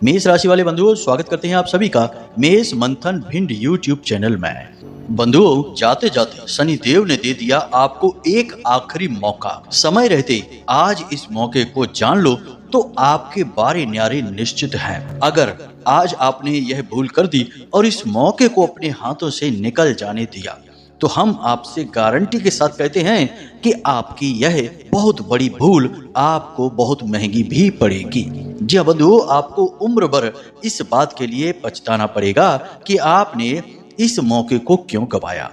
मेष राशि वाले बंधुओं, स्वागत करते हैं आप सभी का मेष मंथन भिंड यूट्यूब चैनल में। बंधुओं, जाते जाते शनि देव ने दे दिया आपको एक आखिरी मौका। समय रहते आज इस मौके को जान लो तो आपके बारे न्यारे निश्चित हैं। अगर आज आपने यह भूल कर दी और इस मौके को अपने हाथों से निकल जाने दिया तो हम आपसे गारंटी के साथ कहते हैं कि आपकी यह बहुत बड़ी भूल आपको बहुत महंगी भी पड़ेगी। जी हाँ बंधुओं, आपको उम्र भर इस बात के लिए पछताना पड़ेगा कि आपने इस मौके को क्यों गवाया।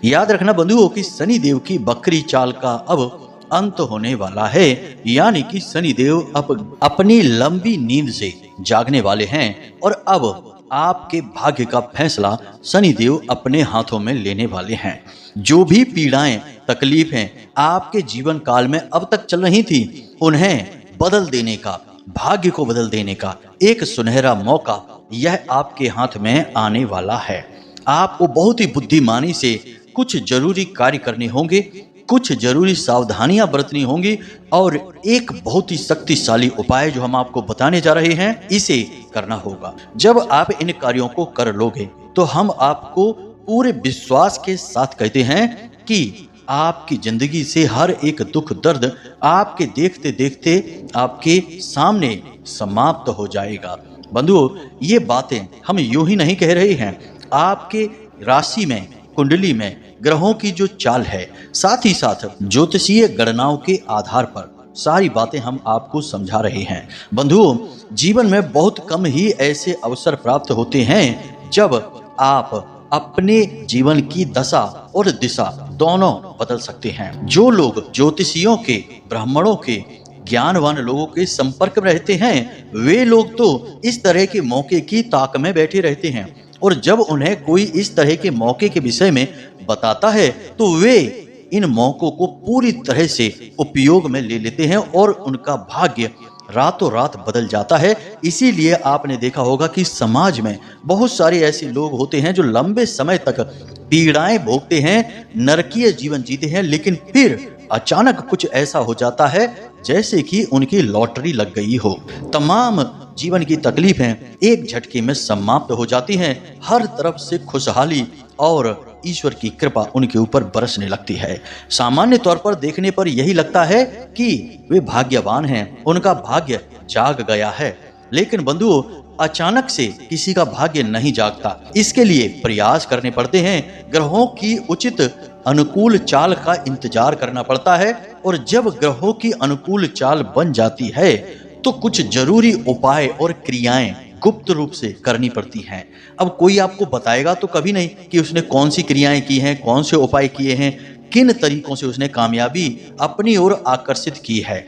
याद रखना बंधुओं कि शनि देव की बकरी चाल का अब अंत होने वाला है, यानी कि शनि देव अब अपनी लंबी नींद से जागने वाले हैं और अब आपके भाग्य का फैसला शनि देव अपने हाथों में लेने वाले हैं। जो भी पीड़ाएं, तकलीफें आपके जीवन काल में अब तक चल रही थी, उन्हें बदल देने का, भाग्य को बदल देने का एक सुनहरा मौका यह आपके हाथ में आने वाला है। आपको बहुत ही बुद्धिमानी से कुछ जरूरी कार्य करने होंगे, कुछ जरूरी सावधानियां बरतनी होंगी और एक बहुत ही शक्तिशाली उपाय जो हम आपको बताने जा रहे हैं, इसे करना होगा। जब आप इन कार्यों को कर लोगे तो हम आपको पूरे विश्वास के साथ कहते हैं कि आपकी जिंदगी से हर एक दुख दर्द आपके देखते देखते आपके सामने समाप्त हो जाएगा। बंधुओं, ये बातें हम यूं ही नहीं कह रहे हैं। आपके राशि में, कुंडली में ग्रहों की जो चाल है, साथ ही साथ ज्योतिषीय गणनाओं के आधार पर सारी बातें हम आपको समझा रहे हैं। बंधुओं, जीवन में बहुत कम ही ऐसे अवसर प्राप्त होते हैं जब आप अपने जीवन की दशा और दिशा दोनों बदल सकते हैं। जो लोग ज्योतिषियों के, ब्राह्मणों के, ज्ञानवान लोगों के संपर्क में रहते हैं, वे लोग तो इस तरह के मौके की ताक में बैठे रहते हैं और जब उन्हें कोई इस तरह के मौके के विषय में बताता है तो वे इन मौकों को पूरी तरह से उपयोग में ले लेते हैं और उनका भाग्य रातों रात बदल जाता है। इसीलिए आपने देखा होगा कि समाज में बहुत सारे ऐसे लोग होते हैं जो लंबे समय तक पीड़ाएं भोगते हैं, नरकीय जीवन जीते हैं, लेकिन फिर अचानक कुछ ऐसा हो जाता है जैसे कि उनकी लॉटरी लग गई हो। तमाम जीवन की तकलीफें एक झटके में समाप्त हो जाती हैं। हर तरफ से खुशहाली और ईश्वर की कृपा उनके ऊपर बरसने लगती है। सामान्य तौर पर देखने पर यही लगता है कि वे भाग्यवान हैं, उनका भाग्य जाग गया है। लेकिन बंधुओं, अचानक से किसी का भाग्य नहीं जागता। इसके लिए प्रयास करने पड़ते हैं, ग्रहों की उचित अनुकूल चाल का इंतजार करना पड़ता है और जब ग्रहों की अनुकूल चाल बन जाती है तो कुछ जरूरी उपाय और क्रियाएं गुप्त रूप से करनी पड़ती हैं। अब कोई आपको बताएगा तो कभी नहीं कि उसने कौन सी क्रियाएं की हैं, कौन से उपाय किए हैं, किन तरीकों से उसने कामयाबी अपनी ओर आकर्षित की है।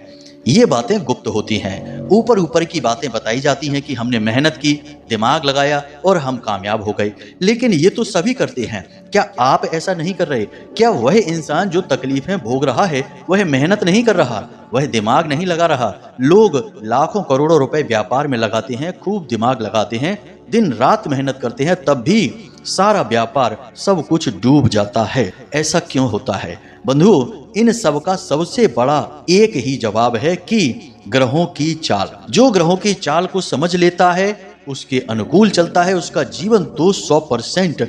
ये बातें गुप्त होती हैं। ऊपर ऊपर की बातें बताई जाती हैं कि हमने मेहनत की, दिमाग लगाया और हम कामयाब हो गए, लेकिन ये तो सभी करते हैं। क्या आप ऐसा नहीं कर रहे? क्या वह इंसान जो तकलीफें भोग रहा है वह मेहनत नहीं कर रहा, वह दिमाग नहीं लगा रहा? लोग लाखों करोड़ों रुपए व्यापार में लगाते हैं, खूब दिमाग लगाते हैं, दिन रात मेहनत करते हैं, तब भी सारा व्यापार, सब कुछ डूब जाता है। ऐसा क्यों होता है? बंधुओं, इन सब का सबसे बड़ा एक ही जवाब है कि ग्रहों की चाल। जो ग्रहों की चाल को समझ लेता है, उसके अनुकूल चलता है, उसका जीवन तो 100%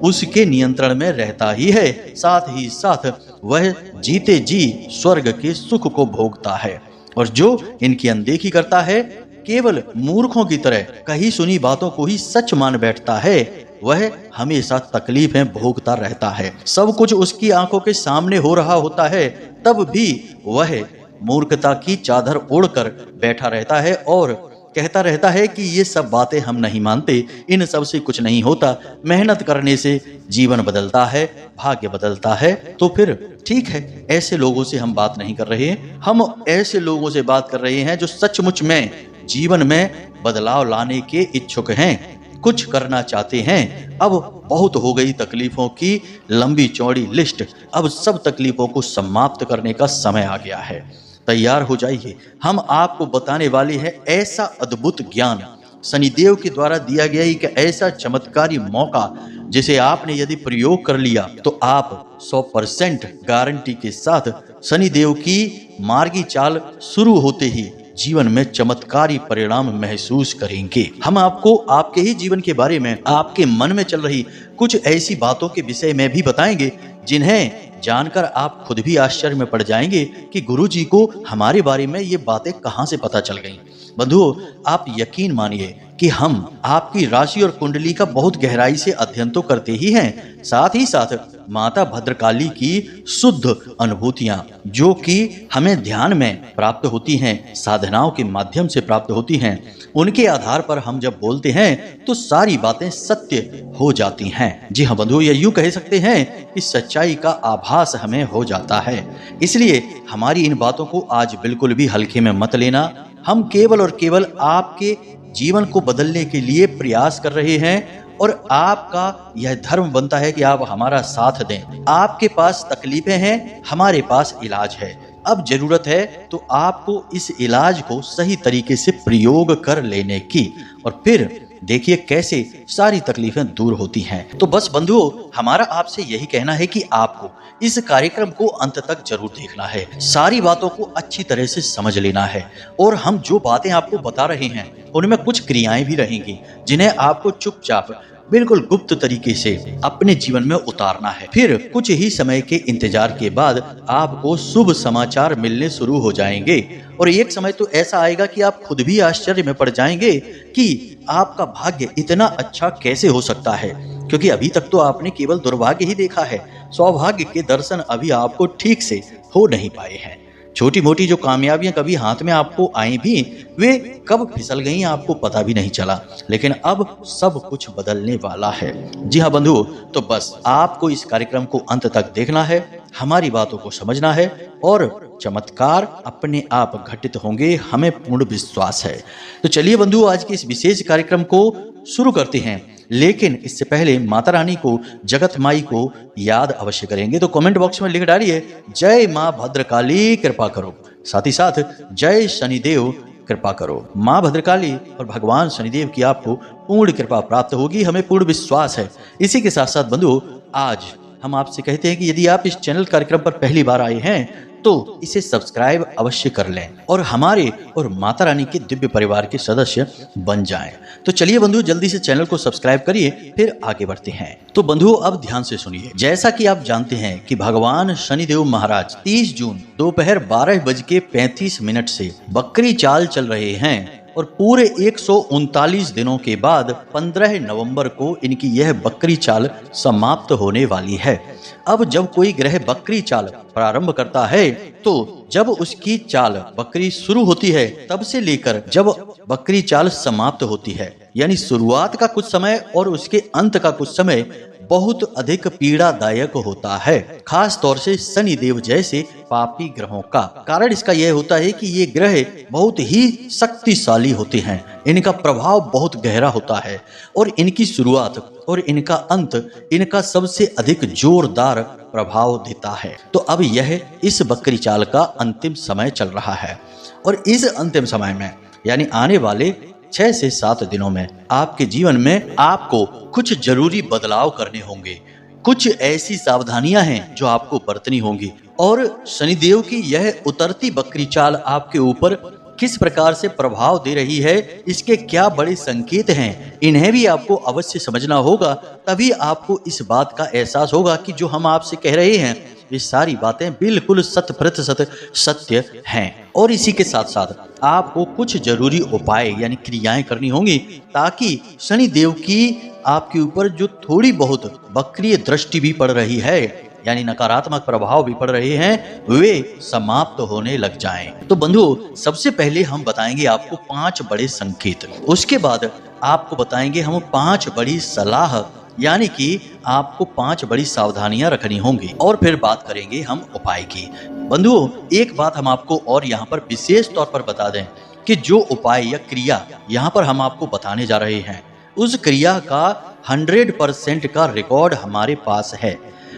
उसके नियंत्रण में रहता ही है। साथ ही साथ वह जीते जी स्वर्ग के सुख को भोगता है। और जो इनकी अनदेखी करता है, केवल मूर्खों की तरह कही सुनी बातों को ही सच मान बैठता है, वह हमेशा तकलीफें भोगता रहता है। सब कुछ उसकी आंखों के सामने हो रहा होता है, तब भी वह मूर्खता की चादर ओढ़कर बैठा रहता है और कहता रहता है कि ये सब बातें हम नहीं मानते, इन सब से कुछ नहीं होता, मेहनत करने से जीवन बदलता है, भाग्य बदलता है। तो फिर ठीक है, ऐसे लोगों से हम बात नहीं कर रहे हैं। हम ऐसे लोगों से बात कर रहे हैं जो सचमुच में जीवन में बदलाव लाने के इच्छुक हैं, कुछ करना चाहते हैं। अब बहुत हो गई तकलीफों की लंबी चौड़ी लिस्ट, अब सब तकलीफों को समाप्त करने का समय आ गया है। तैयार हो जाइए, हम आपको बताने वाले हैं ऐसा अद्भुत ज्ञान, शनिदेव के द्वारा दिया गया एक ऐसा चमत्कारी मौका जिसे आपने यदि प्रयोग कर लिया तो आप 100% गारंटी के साथ शनिदेव की मार्गी चाल शुरू होते ही जीवन में चमत्कारी परिणाम महसूस करेंगे। हम आपको आपके ही जीवन के बारे में, आपके मन में चल रही कुछ ऐसी बातों के विषय में भी बताएंगे जिन्हें जानकर आप खुद भी आश्चर्य में पड़ जाएंगे कि गुरुजी को हमारे बारे में ये बातें कहां से पता चल गईं। बंधुओं, आप यकीन मानिए कि हम आपकी राशि और कुंडली का बहुत गहराई से अध्ययन तो करते ही हैं, साथ ही साथ माता भद्रकाली की शुद्ध अनुभूतियां जो कि हमें ध्यान में प्राप्त होती हैं, साधनाओं के माध्यम से प्राप्त होती हैं, उनके आधार पर हम जब बोलते हैं तो सारी बातें सत्य हो जाती हैं। जी हाँ बंधुओं, या यूं कह सकते हैं कि सच्चाई का आभास हमें हो जाता है। इसलिए हमारी इन बातों को आज बिल्कुल भी हल्के में मत लेना। हम केवल और केवल आपके जीवन को बदलने के लिए प्रयास कर रहे हैं और आपका यह धर्म बनता है कि आप हमारा साथ दें। आपके पास तकलीफें हैं, हमारे पास इलाज है। अब जरूरत है तो आपको इस इलाज को सही तरीके से प्रयोग कर लेने की, और फिर देखिए कैसे सारी तकलीफें दूर होती हैं। तो बस बंधुओं, हमारा आपसे यही कहना है कि आपको इस कार्यक्रम को अंत तक जरूर देखना है, सारी बातों को अच्छी तरह से समझ लेना है, और हम जो बातें आपको बता रहे हैं उनमें कुछ क्रियाएं भी रहेंगी जिन्हें आपको चुपचाप बिल्कुल गुप्त तरीके से अपने जीवन में उतारना है। फिर कुछ ही समय के इंतजार के बाद आपको शुभ समाचार मिलने शुरू हो जाएंगे, और एक समय तो ऐसा आएगा कि आप खुद भी आश्चर्य में पड़ जाएंगे कि आपका भाग्य इतना अच्छा कैसे हो सकता है, क्योंकि अभी तक तो आपने केवल दुर्भाग्य ही देखा है। सौभाग्य के दर्शन अभी आपको ठीक से हो नहीं पाए हैं। छोटी मोटी जो कामयाबियां कभी हाथ में आपको आई भी, वे कब फिसल गईं आपको पता भी नहीं चला, लेकिन अब सब कुछ बदलने वाला है। जी हाँ बंधुओं, तो बस आपको इस कार्यक्रम को अंत तक देखना है, हमारी बातों को समझना है, और चमत्कार अपने आप घटित होंगे, हमें पूर्ण विश्वास है। तो चलिए बंधुओं, आज के इस विशेष कार्यक्रम को शुरू करते हैं, लेकिन इससे पहले माता रानी को, जगत माई को याद अवश्य करेंगे। तो कमेंट बॉक्स में लिख डालिए, जय माँ भद्रकाली कृपा करो, साथ ही साथ जय शनिदेव कृपा करो। माँ भद्रकाली और भगवान शनिदेव की आपको पूर्ण कृपा प्राप्त होगी, हमें पूर्ण विश्वास है। इसी के साथ साथ बंधुओं, आज हम आपसे कहते हैं कि यदि आप इस चैनल कार्यक्रम पर पहली बार आए हैं तो इसे सब्सक्राइब अवश्य कर लें और हमारे और माता रानी के दिव्य परिवार के सदस्य बन जाएं। तो चलिए बंधु, जल्दी से चैनल को सब्सक्राइब करिए, फिर आगे बढ़ते हैं। तो बंधुओं, अब ध्यान से सुनिए। जैसा कि आप जानते हैं कि भगवान शनिदेव महाराज 30 जून दोपहर 12:35 से बकरी चाल चल रहे हैं, और पूरे 139 दिनों के बाद 15 नवंबर को इनकी यह बकरी चाल समाप्त होने वाली है। अब जब कोई ग्रह बकरी चाल प्रारंभ करता है तो जब उसकी चाल बकरी शुरू होती है तब से लेकर जब बकरी चाल समाप्त होती है, यानी शुरुआत का कुछ समय और उसके अंत का कुछ समय बहुत अधिक पीड़ादायक होता है, खास तौर से शनि देव जैसे पापी ग्रहों का। कारण इसका यह होता है कि ये ग्रह बहुत ही शक्तिशाली होते हैं, इनका प्रभाव बहुत गहरा होता है, और इनकी शुरुआत और इनका अंत इनका सबसे अधिक जोरदार प्रभाव देता है। तो अब यह इस बकरी चाल का अंतिम समय चल रहा है, और इस अंतिम समय में यानी आने वाले 6 से 7 दिनों में आपके जीवन में आपको कुछ जरूरी बदलाव करने होंगे। कुछ ऐसी सावधानियां हैं जो आपको बरतनी होंगी, और शनिदेव की यह उतरती बकरी चाल आपके ऊपर किस प्रकार से प्रभाव दे रही है, इसके क्या बड़े संकेत हैं, इन्हें भी आपको अवश्य समझना होगा। तभी आपको इस बात का एहसास होगा कि जो हम आपसे कह रहे हैं ये सारी बातें बिल्कुल 100% सत्य हैं। और इसी के साथ साथ आपको कुछ जरूरी उपाय यानी क्रियाएं करनी होंगी, ताकि शनि देव की आपके ऊपर जो थोड़ी बहुत वक्रीय दृष्टि भी पड़ रही है, यानी नकारात्मक प्रभाव भी पड़ रहे हैं, वे समाप्त होने लग जाएं। तो बंधुओं, सबसे पहले हम बताएंगे आपको 5 बड़े संकेत, उसके बाद आपको बताएंगे हम 5 बड़ी सलाह, यानी कि आपको 5 बड़ी सावधानियां रखनी होंगी, और फिर बात करेंगे हम उपाय की। बंधुओं, एक बात हम आपको और यहाँ पर विशेष तौर पर बता दें कि जो उपाय या क्रिया यहाँ पर हम आपको बताने जा रहे हैं, उस क्रिया का 100% का रिकॉर्ड हमारे पास है।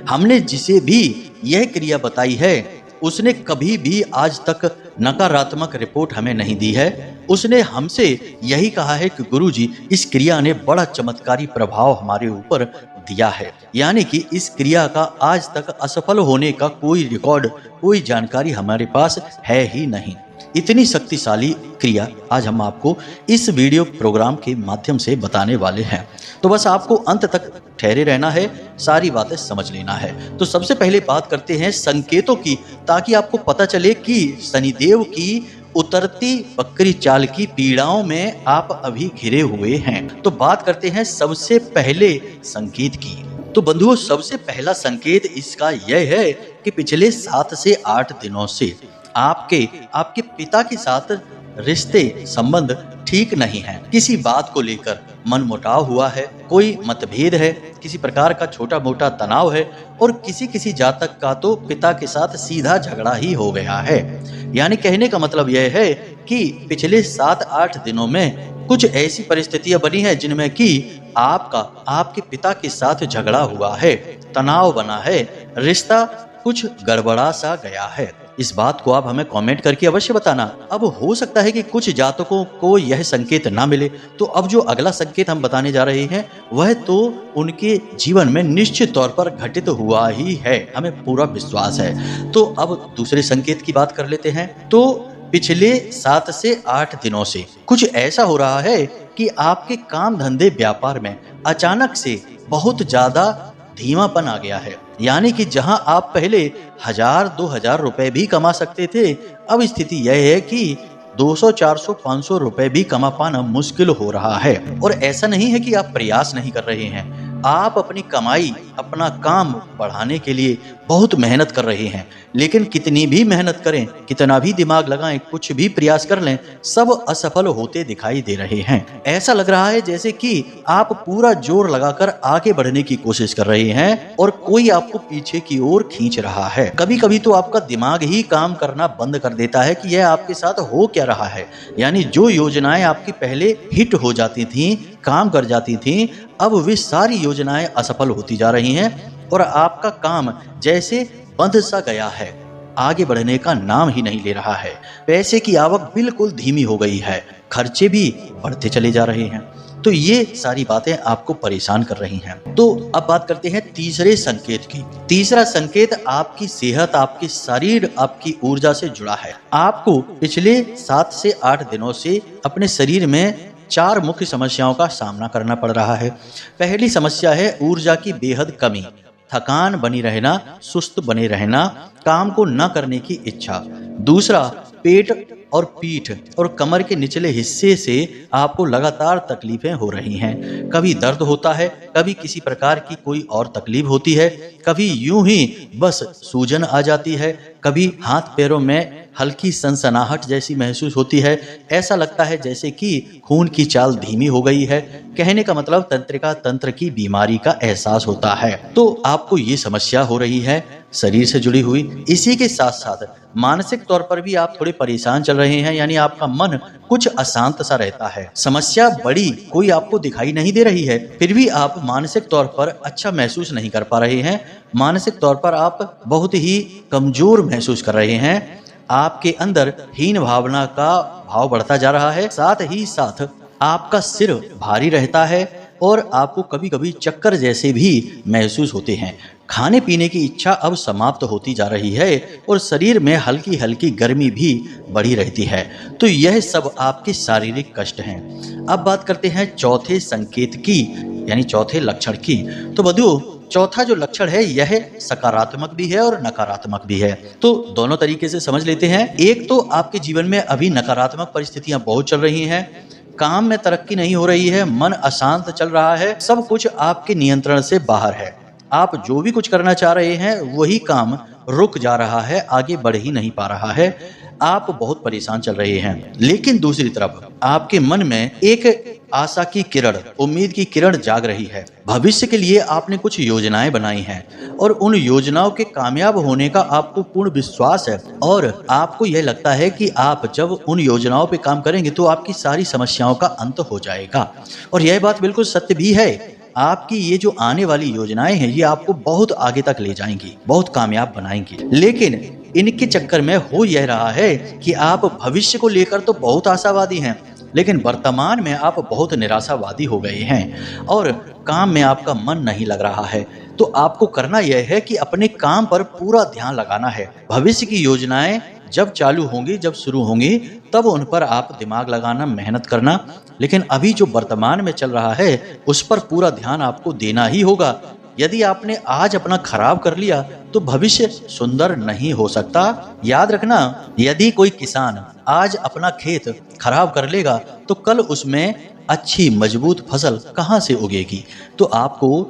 हमने जिसे भी यह क्रिया बताई है उसने कभी भी आज तक नकारात्मक रिपोर्ट हमें नहीं दी है। उसने हमसे यही कहा है कि गुरुजी, इस क्रिया ने बड़ा चमत्कारी प्रभाव हमारे ऊपर दिया है, यानी कि इस क्रिया का आज तक असफल होने का कोई रिकॉर्ड, कोई जानकारी हमारे पास है ही नहीं। इतनी शक्तिशाली क्रिया आज हम आपको इस वीडियो प्रोग्राम के माध्यम से बताने वाले हैं। तो बस आपको अंत तक ठहरे रहना है, सारी बातें समझ लेना है। तो सबसे पहले बात करते हैं संकेतों की, ताकि आपको पता चले कि शनिदेव की उतरती बकरी चाल की पीड़ाओं में आप अभी घिरे हुए हैं। तो बात करते हैं सबसे पहले संकेत की। तो बंधुओं, सबसे पहला संकेत इसका यह है कि पिछले 7 से 8 दिनों से आपके पिता के साथ रिश्ते संबंध ठीक नहीं है। किसी बात को लेकर मनमुटाव हुआ है, कोई मतभेद है, किसी प्रकार का छोटा मोटा तनाव है और किसी जातक का तो पिता के साथ सीधा झगड़ा ही हो गया है। यानी कहने का मतलब यह है कि पिछले 7-8 दिनों में कुछ ऐसी परिस्थितियां बनी है जिनमें कि आपके पिता के साथ झगड़ा हुआ है, तनाव बना है, रिश्ता कुछ गड़बड़ा सा गया है। इस बात को आप हमें कमेंट करके अवश्य बताना। अब हो सकता है कि कुछ जातकों को यह संकेत ना मिले, तो अब जो अगला संकेत हम बताने जा रहे हैं वह तो उनके जीवन में निश्चित तौर पर घटित हुआ ही है, हमें पूरा विश्वास है। तो अब दूसरे संकेत की बात कर लेते हैं। तो पिछले 7 से 8 दिनों से कुछ ऐसा हो रहा है कि आपके काम धंधे व्यापार में अचानक से बहुत ज्यादा धीमापन आ गया है। यानी कि जहां आप पहले 1000-2000 रुपए भी कमा सकते थे, अब स्थिति यह है कि 200-400-500 रुपए भी कमा पाना मुश्किल हो रहा है। और ऐसा नहीं है कि आप प्रयास नहीं कर रहे हैं, आप अपनी कमाई, अपना काम बढ़ाने के लिए बहुत मेहनत कर रहे हैं, लेकिन कितनी भी मेहनत करें, कितना भी दिमाग लगाएं, कुछ भी प्रयास कर लें, सब असफल होते दिखाई दे रहे हैं। ऐसा लग रहा है जैसे कि आप पूरा जोर लगाकर आगे बढ़ने की कोशिश कर रहे हैं और कोई आपको पीछे की ओर खींच रहा है। कभी कभी तो आपका दिमाग ही काम करना बंद कर देता है कि यह आपके साथ हो क्या रहा है। यानी जो योजनाएं आपकी पहले हिट हो जाती थी, काम कर जाती थी, अब वे सारी योजनाएं असफल होती जा रही हैं और आपका काम जैसे बंद सा गया है, आगे बढ़ने का नाम ही नहीं ले रहा है। पैसे की आवक बिल्कुल धीमी हो गई है, खर्चे भी बढ़ते चले जा रहे हैं। तो ये सारी बातें आपको परेशान कर रही हैं। तो अब बात करते हैं तीसरे संकेत की। तीसरा संकेत आपकी सेहत, आपकी शरीर, आपकी ऊर्जा से जुड़ा है। आपको पिछले 7 से 8 दिनों से अपने शरीर में 4 मुख्य समस्याओं का सामना करना पड़ रहा है। पहली समस्या है ऊर्जा की बेहद कमी, थकान बनी रहना, सुस्त बने रहना, काम को न करने की इच्छा। दूसरा, पेट और पीठ और कमर के निचले हिस्से से आपको लगातार तकलीफें हो रही हैं। कभी दर्द होता है, कभी किसी प्रकार की कोई और तकलीफ होती है, कभी यूं ही बस सूजन आ जाती है, कभी हाथ पैरों में हल्की सनसनाहट जैसी महसूस होती है। ऐसा लगता है जैसे कि खून की चाल धीमी हो गई है। कहने का मतलब तंत्रिका तंत्र की बीमारी का एहसास होता है। तो आपको ये समस्या हो रही है शरीर से जुड़ी हुई। इसी के साथ साथ मानसिक तौर पर भी आप थोड़े परेशान चल रहे हैं, यानी आपका मन कुछ अशांत सा रहता है। समस्या बड़ी कोई आपको दिखाई नहीं दे रही है, फिर भी आप मानसिक तौर पर अच्छा महसूस नहीं कर पा रहे हैं। मानसिक तौर पर आप बहुत ही कमजोर महसूस कर रहे हैं। आपके अंदर हीन भावना का भाव बढ़ता जा रहा है। साथ ही साथ आपका सिर भारी रहता है और आपको कभी कभी चक्कर जैसे भी महसूस होते हैं। खाने पीने की इच्छा अब समाप्त होती जा रही है और शरीर में हल्की हल्की गर्मी भी बढ़ी रहती है। तो यह सब आपके शारीरिक कष्ट हैं। अब बात करते हैं चौथे संकेत की, यानी चौथे लक्षण की। तो बंधुओं, चौथा जो लक्षण है यह सकारात्मक भी है और नकारात्मक भी है। तो दोनों तरीके से समझ लेते हैं। एक तो आपके जीवन में अभी नकारात्मक परिस्थितियां बहुत चल रही हैं, काम में तरक्की नहीं हो रही है, मन अशांत चल रहा है, सब कुछ आपके नियंत्रण से बाहर है। आप जो भी कुछ करना चाह रहे हैं वही काम रुक जा रहा है, आगे बढ़ ही नहीं पा रहा है। आप बहुत परेशान चल रहे हैं। लेकिन दूसरी तरफ आपके मन में एक आशा की किरण, उम्मीद की किरण जाग रही है। भविष्य के लिए आपने कुछ योजनाएं बनाई हैं और उन योजनाओं के कामयाब होने का आपको पूर्ण विश्वास है और आपको यह लगता है कि आप जब उन योजनाओं पे काम करेंगे तो आपकी सारी समस्याओं का अंत हो जाएगा। और यह बात बिल्कुल सत्य भी है। आपकी ये जो आने वाली योजनाएं हैं ये आपको बहुत आगे तक ले जाएंगी, बहुत कामयाब बनाएंगी। लेकिन इनके चक्कर में हो यह रहा है कि आप भविष्य को लेकर तो बहुत आशावादी हैं, लेकिन वर्तमान में आप बहुत निराशावादी हो गए हैं और काम में आपका मन नहीं लग रहा है। तो आपको करना यह है कि अपने काम पर पूरा ध्यान लगाना है। भविष्य की योजनाएं जब चालू होंगी, जब शुरू होंगी, तब उन पर आप दिमाग लगाना, मेहनत करना। लेकिन अभी जो वर्तमान में चल रहा है उस पर पूरा ध्यान आपको देना ही होगा। यदि आपने आज अपना खराब कर लिया तो भविष्य सुंदर नहीं हो सकता। याद रखना, यदि कोई किसान आज अपना खेत खराब कर लेगा तो कल उसमें अच्छी मजबूत फसल कहाँ से उगेगी। तो आपको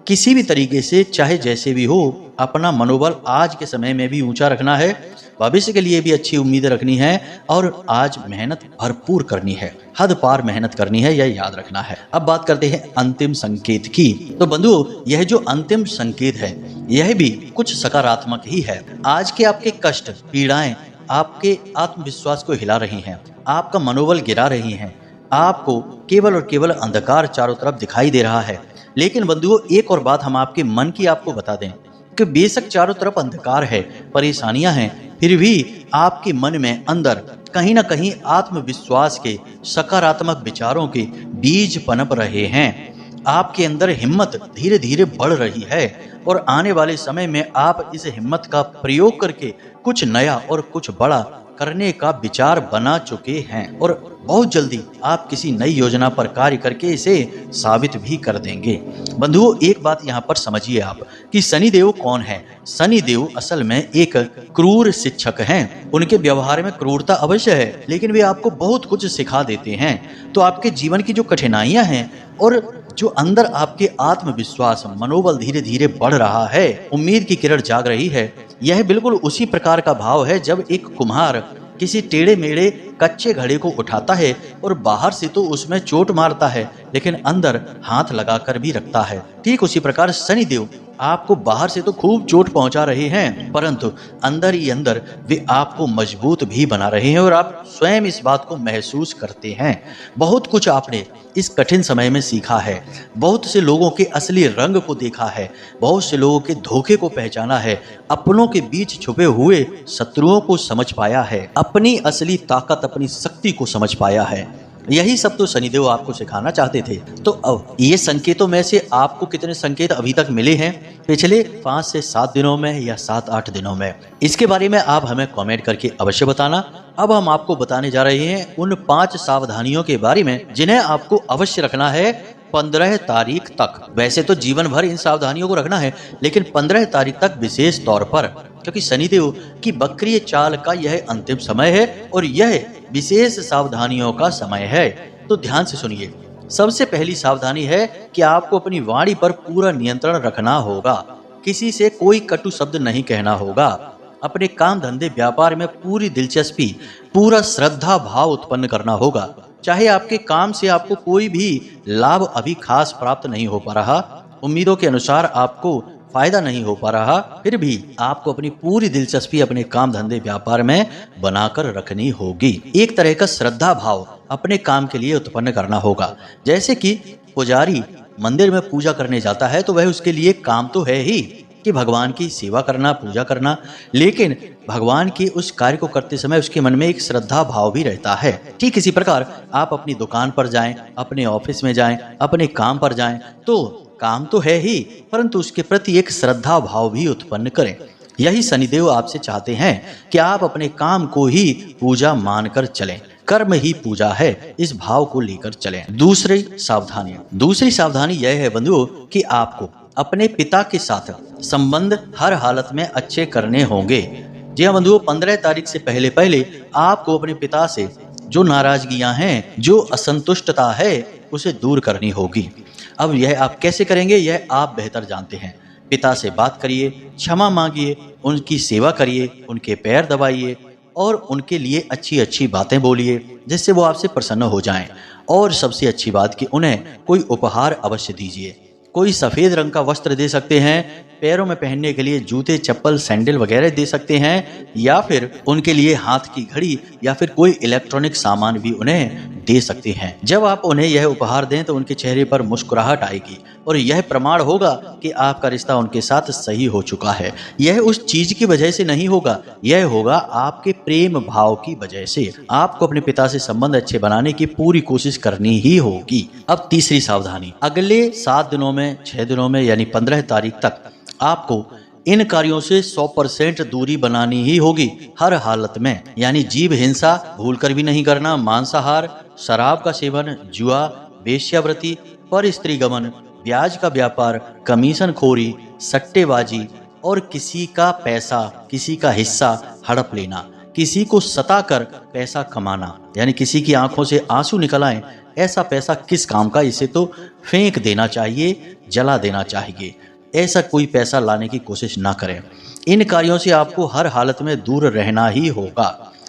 किसी भी तरीके से, चाहे जैसे भी हो, अपना मनोबल आज के समय में भी ऊंचा रखना है, भविष्य के लिए भी अच्छी उम्मीदें रखनी है और आज मेहनत भरपूर करनी है, हद पार मेहनत करनी है, यह याद रखना है। अब बात करते हैं अंतिम संकेत की। तो बंधुओं, यह जो अंतिम संकेत है यह भी कुछ सकारात्मक ही है। आज के आपके कष्ट, पीड़ाएं आपके आत्मविश्वास को हिला रही हैं, आपका मनोबल गिरा रही हैं, आपको केवल और केवल अंधकार चारों तरफ दिखाई दे रहा है। लेकिन बंधुओं, एक और बात हम आपके मन की आपको बता दें कि बेशक चारों तरफ अंधकार है, परेशानियां हैं, फिर भी आपके मन में अंदर कहीं ना कहीं आत्मविश्वास के, सकारात्मक विचारों के बीज पनप रहे हैं। आपके अंदर हिम्मत धीरे धीरे बढ़ रही है और आने वाले समय में आप इस हिम्मत का प्रयोग करके कुछ नया और कुछ बड़ा करने का विचार बना चुके हैं और बहुत जल्दी आप किसी नई योजना पर कार्य करके इसे साबित भी कर देंगे। बंधुओं, एक बात यहाँ पर समझिए आप कि शनिदेव कौन है। शनिदेव असल में एक क्रूर शिक्षक हैं। उनके व्यवहार में क्रूरता अवश्य है, लेकिन वे आपको बहुत कुछ सिखा देते हैं। तो आपके जीवन की जो कठिनाइयां हैं और जो अंदर आपके आत्मविश्वास, मनोबल धीरे धीरे बढ़ रहा है, उम्मीद की किरण जाग रही है, यह बिल्कुल उसी प्रकार का भाव है जब एक कुम्हार किसी टेढ़े मेढ़े कच्चे घड़े को उठाता है और बाहर से तो उसमें चोट मारता है लेकिन अंदर हाथ लगाकर भी रखता है। ठीक उसी प्रकार शनिदेव आपको बाहर से तो खूब चोट पहुंचा रहे हैं, परंतु अंदर ही अंदर वे आपको मजबूत भी बना रहे हैं और आप स्वयं इस बात को महसूस करते हैं। बहुत कुछ आपने इस कठिन समय में सीखा है, बहुत से लोगों के असली रंग को देखा है, बहुत से लोगों के धोखे को पहचाना है, अपनों के बीच छुपे हुए शत्रुओं को समझ पाया है, अपनी असली ताकत, अपनी शक्ति को समझ पाया है। यही सब तो शनिदेव आपको सिखाना चाहते थे। तो अब ये संकेतों में से आपको कितने संकेत अभी तक मिले हैं पिछले 5 से 7 दिनों में या 7-8 दिनों में, इसके बारे में आप हमें कमेंट करके अवश्य बताना। अब हम आपको बताने जा रहे हैं उन 5 सावधानियों के बारे में जिन्हें आपको अवश्य रखना है 15 तारीख तक। वैसे तो जीवन भर इन सावधानियों को रखना है, लेकिन 15 तारीख तक विशेष तौर पर, क्योंकि शनिदेव की वक्रीय चाल का यह अंतिम समय है और यह विशेष सावधानियों का समय है। तो ध्यान से सुनिए। सबसे पहली सावधानी है कि आपको अपनी वाणी पर पूरा नियंत्रण रखना होगा। किसी से कोई कटु शब्द नहीं कहना होगा। अपने काम धंधे व्यापार में पूरी दिलचस्पी, पूरा श्रद्धा भाव उत्पन्न करना होगा। चाहे आपके काम से आपको कोई भी लाभ अभी खास प्राप्त नहीं हो पा रहा, उम्मीदों के अनुसार आपको फायदा नहीं हो पा रहा, फिर भी आपको अपनी पूरी दिलचस्पी अपने काम धंधे व्यापार में बनाकर रखनी होगी। एक तरह का श्रद्धा भाव अपने काम के लिए उत्पन्न करना होगा। जैसे कि पुजारी मंदिर में पूजा करने जाता है तो वह उसके लिए काम तो है ही कि भगवान की सेवा करना, पूजा करना, लेकिन भगवान के उस कार्य को करते समय उसके मन में एक श्रद्धा भाव भी रहता है। ठीक इसी प्रकार आप अपनी दुकान पर जाएं, अपने ऑफिस में जाएं, अपने काम पर जाएं, तो काम तो है ही, परंतु उसके प्रति एक श्रद्धा भाव भी उत्पन्न करें। यही शनिदेव आपसे चाहते हैं कि आप अपने काम को ही पूजा मानकर चलें। कर्म ही पूजा है, इस भाव को लेकर चलें। दूसरी सावधानी यह है बंधुओं कि आपको अपने पिता के साथ संबंध हर हालत में अच्छे करने होंगे। जी हाँ बंधुओं, 15 तारीख से पहले पहले आपको अपने पिता से जो नाराजगियां हैं, जो असंतुष्टता है, उसे दूर करनी होगी। अब यह आप कैसे करेंगे यह आप बेहतर जानते हैं। पिता से बात करिए, क्षमा मांगिए, उनकी सेवा करिए, उनके पैर दबाइए और उनके लिए अच्छी अच्छी बातें बोलिए जिससे वो आपसे प्रसन्न हो जाएं। और सबसे अच्छी बात कि उन्हें कोई उपहार अवश्य दीजिए। कोई सफ़ेद रंग का वस्त्र दे सकते हैं, पैरों में पहनने के लिए जूते, चप्पल, सैंडल वगैरह दे सकते हैं, या फिर उनके लिए हाथ की घड़ी या फिर कोई इलेक्ट्रॉनिक सामान भी उन्हें दे सकते हैं। जब आप उन्हें यह उपहार दें तो उनके चेहरे पर मुस्कुराहट आएगी और यह प्रमाण होगा कि आपका रिश्ता उनके साथ सही हो चुका है। यह उस चीज की वजह से नहीं होगा, यह होगा आपके प्रेम भाव की वजह से। आपको अपने पिता से संबंध अच्छे बनाने की पूरी कोशिश करनी ही होगी। अब तीसरी सावधानी, अगले 7 दिनों में, 6 दिनों में यानी 15 तारीख तक आपको इन कार्यों से 100% दूरी बनानी ही होगी हर हालत में। यानी जीव हिंसा भूलकर भी नहीं करना, मांसाहार, शराब का सेवन, जुआ, वेश्यावृत्ति, पर स्त्री गमन, ब्याज का व्यापार, कमीशन खोरी, सट्टेबाजी और किसी का पैसा, किसी का हिस्सा हड़प लेना, किसी को सताकर पैसा कमाना, यानी किसी की आंखों से आंसू निकल आए, ऐसा पैसा किस काम का, इसे तो फेंक देना चाहिए, जला देना चाहिए। ऐसा कोई पैसा लाने की कोशिश ना करें। इन कार्यों से आपको हर हालत में दूर रहना ही होगा।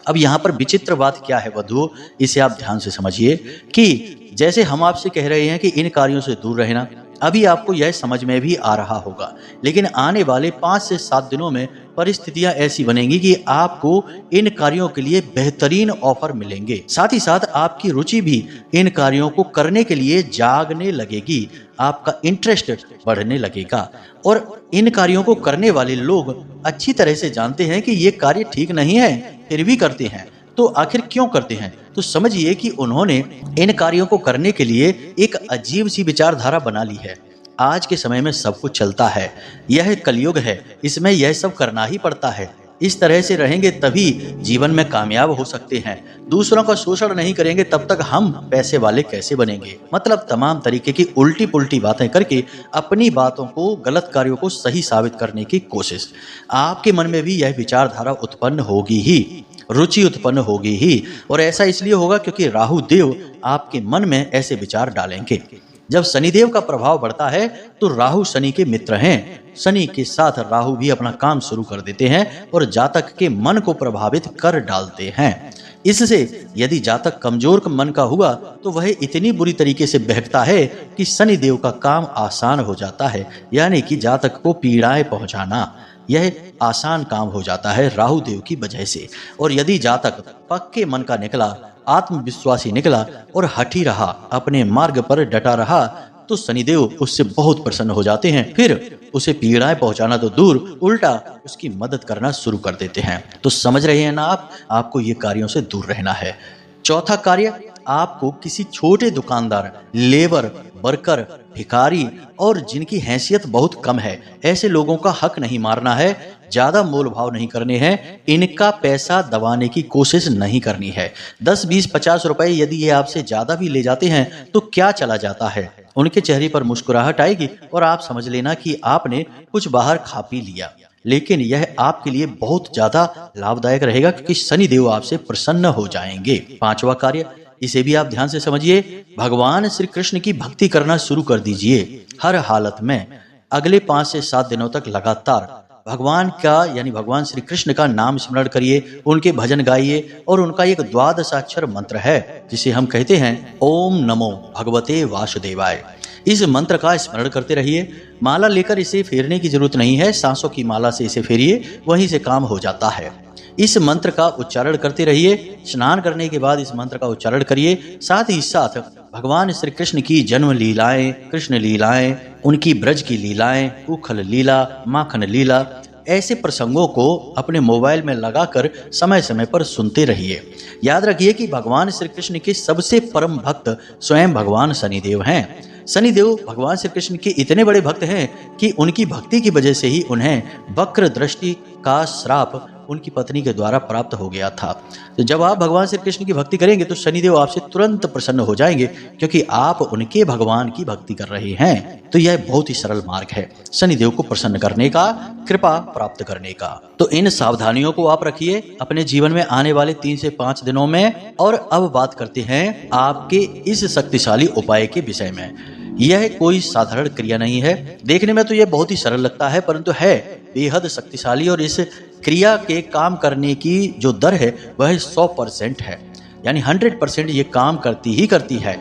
अब यहाँ पर विचित्र बात क्या है बंधुओं, इसे आप ध्यान से समझिए कि जैसे हम आपसे कह रहे हैं कि इन कार्यों से दूर रहना, अभी आपको यह समझ में भी आ रहा होगा, लेकिन आने वाले 5 से 7 दिनों में परिस्थितियां ऐसी बनेंगी कि आपको इन कार्यों के लिए बेहतरीन ऑफर मिलेंगे। साथ ही साथ आपकी रुचि भी इन कार्यों को करने के लिए जागने लगेगी, आपका इंटरेस्ट बढ़ने लगेगा। और इन कार्यों को करने वाले लोग अच्छी तरह से जानते हैं कि ये कार्य ठीक नहीं है, फिर भी करते हैं। तो आखिर क्यों करते हैं? तो समझिए कि उन्होंने इन कार्यों को करने के लिए एक अजीब सी विचारधारा बना ली है। आज के समय में सब कुछ चलता है, यह कलयुग है, इसमें यह सब करना ही पड़ता है। इस तरह से रहेंगे तभी जीवन में कामयाब हो सकते हैं। दूसरों का शोषण नहीं करेंगे तब तक हम पैसे वाले कैसे बनेंगे? मतलब तमाम तरीके की उल्टी पुल्टी बातें करके अपनी बातों को, गलत कार्यों को सही साबित करने की कोशिश। आपके मन में भी यह विचारधारा उत्पन्न होगी ही, रुचि उत्पन्न होगी ही, और ऐसा इसलिए होगा क्योंकि राहु देव आपके मन में ऐसे विचार डालेंगे। जब शनिदेव का प्रभाव बढ़ता है तो राहु शनि के मित्र हैं। शनि के साथ राहु भी अपना काम शुरू कर देते हैं और जातक के मन को प्रभावित कर डालते हैं। इससे यदि जातक कमजोर मन का हुआ तो वह इतनी बुरी तरीके से बहकता है कि शनिदेव का काम आसान हो जाता है, यानी कि जातक को पीड़ाएं पहुंचाना यह आसान काम हो जाता है राहु देव की वजह से। और यदि जातक पक्के मन का निकला, आत्मविश्वासी निकला और हठी रहा, अपने मार्ग पर डटा रहा, तो शनिदेव उससे बहुत प्रसन्न हो जाते हैं। फिर उसे पीड़ाएं पहुंचाना तो दूर, उल्टा उसकी मदद करना शुरू कर देते हैं। तो समझ रहे हैं ना आप, आपको ये कार्यों से दूर रहना है। चौथा कार्य, आपको किसी छोटे दुकानदार, लेबर, वर्कर, भिखारी और जिनकी हैसियत बहुत कम है, ऐसे लोगों का हक नहीं मारना है, ज्यादा मोल भाव नहीं करने हैं, इनका पैसा दबाने की कोशिश नहीं करनी है। 10, 20, 50 रुपए यदि ये आपसे ज्यादा भी ले जाते हैं तो क्या चला जाता है, उनके चेहरे पर मुस्कुराहट आएगी और आप समझ लेना कि आपने कुछ बाहर खा पी लिया। लेकिन यह आपके लिए बहुत ज्यादा लाभदायक रहेगा क्योंकि शनिदेव आपसे प्रसन्न हो जाएंगे। पांचवा कार्य, इसे भी आप ध्यान से समझिए, भगवान श्री कृष्ण की भक्ति करना शुरू कर दीजिए हर हालत में। अगले 5 से 7 दिनों तक लगातार भगवान का, यानी भगवान श्री कृष्ण का नाम स्मरण करिए, उनके भजन गाइए। और उनका एक 12 मंत्र है जिसे हम कहते हैं ओम नमो भगवते वासुदेवाय। इस मंत्र का स्मरण करते रहिए। माला लेकर इसे फेरने की जरूरत नहीं है, सांसों की माला से इसे फेरिए, वहीं से काम हो जाता है। इस मंत्र का उच्चारण करते रहिए। स्नान करने के बाद इस मंत्र का उच्चारण करिए। साथ ही साथ भगवान श्री कृष्ण की जन्म लीलाएं, कृष्ण लीलाएं, उनकी ब्रज की लीलाएं, उखल लीला, माखन लीला, ऐसे प्रसंगों को अपने मोबाइल में लगाकर समय समय पर सुनते रहिए। याद रखिए कि भगवान श्री कृष्ण के सबसे परम भक्त स्वयं भगवान शनिदेव हैं। शनिदेव भगवान श्री कृष्ण के इतने बड़े भक्त हैं कि उनकी भक्ति की वजह से ही उन्हें वक्र दृष्टि का श्राप उनकी पत्नी के द्वारा प्राप्त हो गया था। तो जब आप भगवान श्री कृष्ण की भक्ति करेंगे तो शनिदेव आपसे तुरंत प्रसन्न हो जाएंगे क्योंकि आप उनके भगवान की भक्ति कर रहे हैं। तो यह बहुत ही सरल मार्ग है शनिदेव को प्रसन्न करने का, कृपा प्राप्त करने का। तो इन सावधानियों को आप रखिए अपने जीवन में आने वाले 3 से 5 दिनों में। और अब बात करते हैं आपके इस शक्तिशाली उपाय के विषय में। यह कोई साधारण क्रिया नहीं है। देखने में तो यह बहुत ही सरल लगता है परंतु है बेहद शक्तिशाली, और इस क्रिया के काम करने की जो दर है वह 100% है, यानी 100% ये काम करती ही करती है।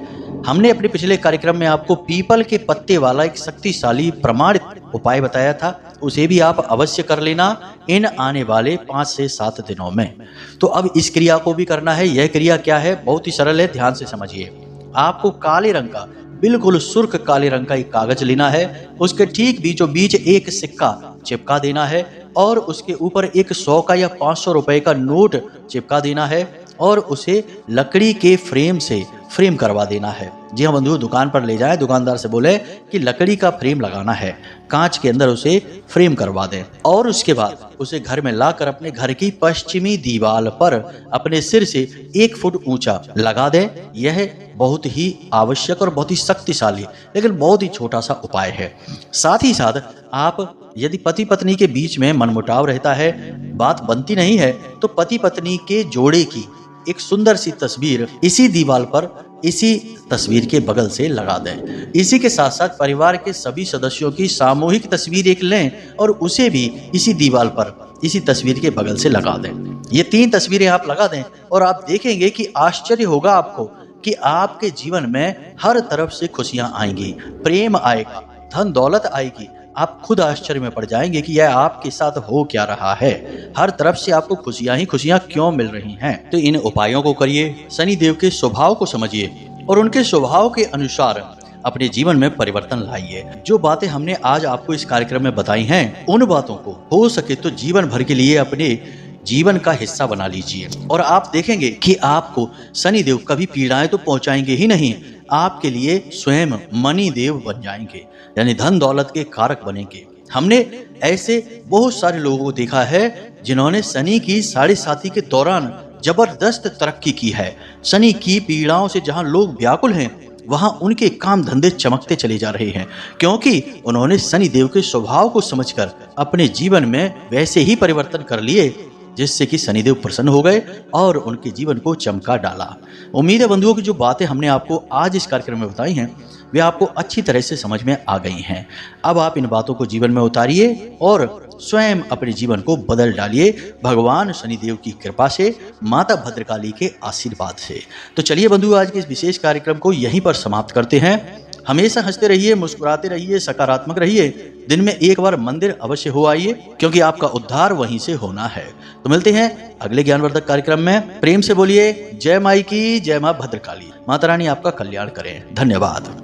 हमने अपने पिछले कार्यक्रम में आपको पीपल के पत्ते वाला एक शक्तिशाली प्रमाणित उपाय बताया था, उसे भी आप अवश्य कर लेना इन आने वाले 5 से 7 दिनों में। तो अब इस क्रिया को भी करना है। यह क्रिया क्या है, बहुत ही सरल है, ध्यान से समझिए। आपको काले रंग का, बिल्कुल सुर्ख काले रंग का एक कागज लेना है, उसके ठीक बीचों बीच एक सिक्का चिपका देना है और उसके ऊपर एक 100 का या 500 रुपए का नोट चिपका देना है और उसे लकड़ी के फ्रेम से फ्रेम करवा देना है। जी हाँ बंधुओं, दुकान पर ले जाए, दुकानदार से बोले कि लकड़ी का फ्रेम लगाना है, कांच के अंदर उसे फ्रेम करवा दें और उसके बाद उसे घर में लाकर अपने घर की पश्चिमी दीवार पर अपने सिर से 1 फुट ऊंचा लगा दें। यह बहुत ही आवश्यक और बहुत ही शक्तिशाली लेकिन बहुत ही छोटा सा उपाय है। साथ ही साथ आप यदि पति पत्नी के बीच में मनमुटाव रहता है, बात बनती नहीं है, तो पति पत्नी के जोड़े की एक सुंदर सी तस्वीर इसी दीवार पर, इसी तस्वीर के बगल से लगा दें। इसी के साथ साथ परिवार के सभी सदस्यों की सामूहिक तस्वीर एक लें और उसे भी इसी दीवार पर, इसी तस्वीर के बगल से लगा दें। ये 3 तस्वीरें आप लगा दें और आप देखेंगे कि आश्चर्य होगा आपको कि आपके जीवन में हर तरफ से खुशियां आएंगी, प्रेम आएगा, धन दौलत आएगी। आप खुद आश्चर्य में पड़ जाएंगे कि यह आपके साथ हो क्या रहा है। हर तरफ से आपको खुशियां ही खुशियां क्यों मिल रही हैं। तो इन उपायों को करिए, शनि देव के स्वभाव को समझिए और उनके स्वभाव के अनुसार अपने जीवन में परिवर्तन लाइए। जो बातें हमने आज आपको इस कार्यक्रम में बताई हैं, उन बातों को हो सके तो जीवन भर के लिए अपने जीवन का हिस्सा बना लीजिए और आप देखेंगे कि आपको शनि देव कभी पीड़ाएं तो पहुंचाएंगे ही नहीं, आपके लिए स्वयं मणि देव बन जाएंगे, यानी धन दौलत के कारक बनेंगे। हमने ऐसे बहुत सारे लोगों को देखा है जिन्होंने शनि की 7.5 के दौरान जबरदस्त तरक्की की है। शनि की पीड़ाओं से जहां लोग व्याकुल हैं, वहां उनके काम धंधे चमकते चले जा रहे हैं, क्योंकि उन्होंने शनि देव के स्वभाव को समझकर अपने जीवन में वैसे ही परिवर्तन कर लिए जिससे कि शनिदेव प्रसन्न हो गए और उनके जीवन को चमका डाला। उम्मीद है बंधुओं की जो बातें हमने आपको आज इस कार्यक्रम में बताई हैं वे आपको अच्छी तरह से समझ में आ गई हैं। अब आप इन बातों को जीवन में उतारिए और स्वयं अपने जीवन को बदल डालिए भगवान शनिदेव की कृपा से, माता भद्रकाली के आशीर्वाद से। तो चलिए बंधुओं, आज के इस विशेष कार्यक्रम को यहीं पर समाप्त करते हैं। हमेशा हंसते रहिए, मुस्कुराते रहिए, सकारात्मक रहिए। दिन में एक बार मंदिर अवश्य हो आइए, क्योंकि आपका उद्धार वहीं से होना है। तो मिलते हैं अगले ज्ञानवर्धक कार्यक्रम में। प्रेम से बोलिए जय माई की, जय मां भद्रकाली। माता रानी आपका कल्याण करें। धन्यवाद।